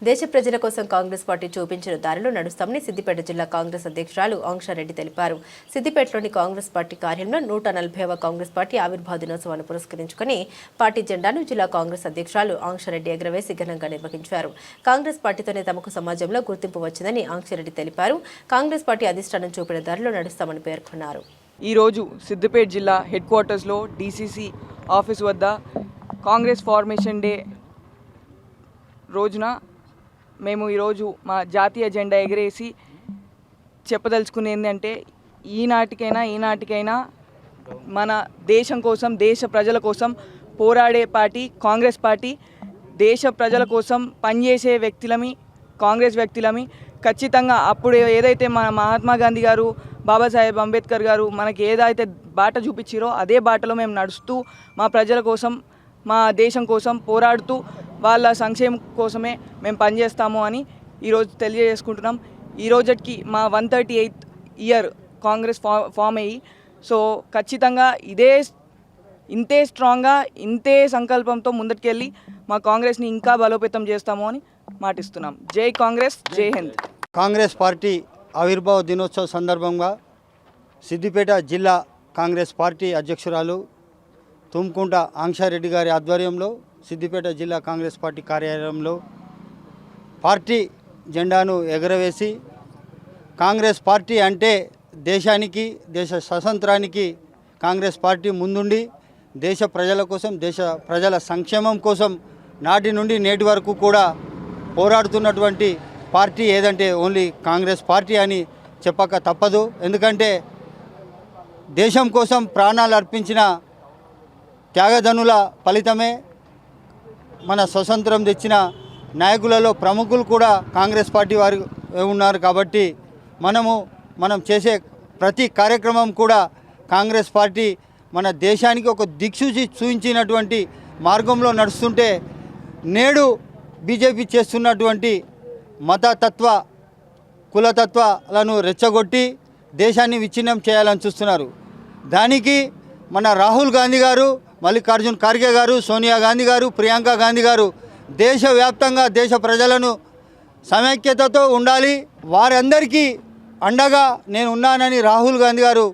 దేశ ప్రజల కోసం కాంగ్రెస్ పార్టీ చూపించిన దారిలో నడుస్తామని సిద్దిపేట జిల్లా కాంగ్రెస్ అధ్యక్షురాలు ఆంక్షారెడ్డి తెలిపారు. సిద్దిపేటలోని కాంగ్రెస్ పార్టీ కార్యాలయంలో 140వ కాంగ్రెస్ పార్టీ ఆవిర్భావ దినోత్సవాన్ని పురస్కరించుకుని పార్టీ జెండాను జిల్లా కాంగ్రెస్ అధ్యక్షురాలు ఆంక్షారెడ్డి ఎగురవేసి ఘనంగా నిర్వహించారు. కాంగ్రెస్ పార్టీతోనే తమకు సమాజంలో గుర్తింపు వచ్చిందని ఆంక్షారెడ్డి తెలిపారు. కాంగ్రెస్ పార్టీ అధిష్టానం చూపిన దారిలో నడుస్తామని పేర్కొన్నారు. ఈరోజు సిద్దిపేట జిల్లా హెడ్ క్వార్టర్స్లో డీసీసీ ఆఫీస్ వద్ద కాంగ్రెస్ ఫార్మేషన్ డే రోజున మేము ఈరోజు మా జాతీయ జెండా ఎగరేసి చెప్పదలుచుకునేది అంటే ఈనాటికైనా మన దేశం కోసం, దేశ ప్రజల కోసం పోరాడే పార్టీ కాంగ్రెస్ పార్టీ. దేశ ప్రజల కోసం పనిచేసే వ్యక్తులమి కాంగ్రెస్ వ్యక్తులమి. ఖచ్చితంగా అప్పుడు ఏదైతే మన మహాత్మా గాంధీ గారు, బాబాసాహెబ్ అంబేద్కర్ గారు మనకి ఏదైతే బాట చూపించారో అదే బాటలో మేము నడుస్తూ మా ప్రజల కోసం, మా దేశం కోసం పోరాడుతూ వాళ్ళ సంక్షేమం కోసమే మేము పనిచేస్తాము అని ఈరోజు తెలియజేసుకుంటున్నాం. ఈ రోజుకి మా 138th ఇయర్ కాంగ్రెస్ ఫామ్ అయ్యి, సో ఖచ్చితంగా ఇంతే స్ట్రాంగ్గా, ఇంతే సంకల్పంతో ముందటికెళ్ళి మా కాంగ్రెస్ని ఇంకా బలోపేతం చేస్తాము అని మాటిస్తున్నాం. జై కాంగ్రెస్, జై హింద్. కాంగ్రెస్ పార్టీ ఆవిర్భావ దినోత్సవ సందర్భంగా సిద్దిపేట జిల్లా కాంగ్రెస్ పార్టీ అధ్యక్షురాలు తుమ్కుంట ఆంక్షారెడ్డి గారి ఆధ్వర్యంలో సిద్దిపేట జిల్లా కాంగ్రెస్ పార్టీ కార్యాలయంలో పార్టీ జెండాను ఎగరవేసి, కాంగ్రెస్ పార్టీ అంటే దేశానికి, దేశ స్వతంత్రానికి కాంగ్రెస్ పార్టీ ముందుండి దేశ ప్రజల కోసం, దేశ ప్రజల సంక్షేమం కోసం నాటి నుండి నేటి వరకు కూడా పోరాడుతున్నటువంటి పార్టీ ఏదంటే ఓన్లీ కాంగ్రెస్ పార్టీ అని చెప్పక తప్పదు. ఎందుకంటే దేశం కోసం ప్రాణాలు అర్పించిన త్యాగధనుల ఫలితమే మన స్వతంత్రం తెచ్చిన నాయకులలో ప్రముఖులు కూడా కాంగ్రెస్ పార్టీ వారు ఉన్నారు. కాబట్టి మనం చేసే ప్రతి కార్యక్రమం కూడా కాంగ్రెస్ పార్టీ మన దేశానికి ఒక దిక్సూచి చూపించినటువంటి మార్గంలో నడుస్తుంటే, నేడు బీజేపీ చేస్తున్నటువంటి మతతత్వ కులతత్వాలను రెచ్చగొట్టి దేశాన్ని విచ్ఛిన్నం చేయాలని చూస్తున్నారు. దానికి మన రాహుల్ గాంధీ గారు, మల్లికార్జున్ ఖర్గే గారు, సోనియా గాంధీ గారు, ప్రియాంక గాంధీ గారు దేశవ్యాప్తంగా దేశ ప్రజలను సమైక్యతతో ఉండాలి, వారందరికీ అండగా నేను ఉన్నానని రాహుల్ గాంధీ గారు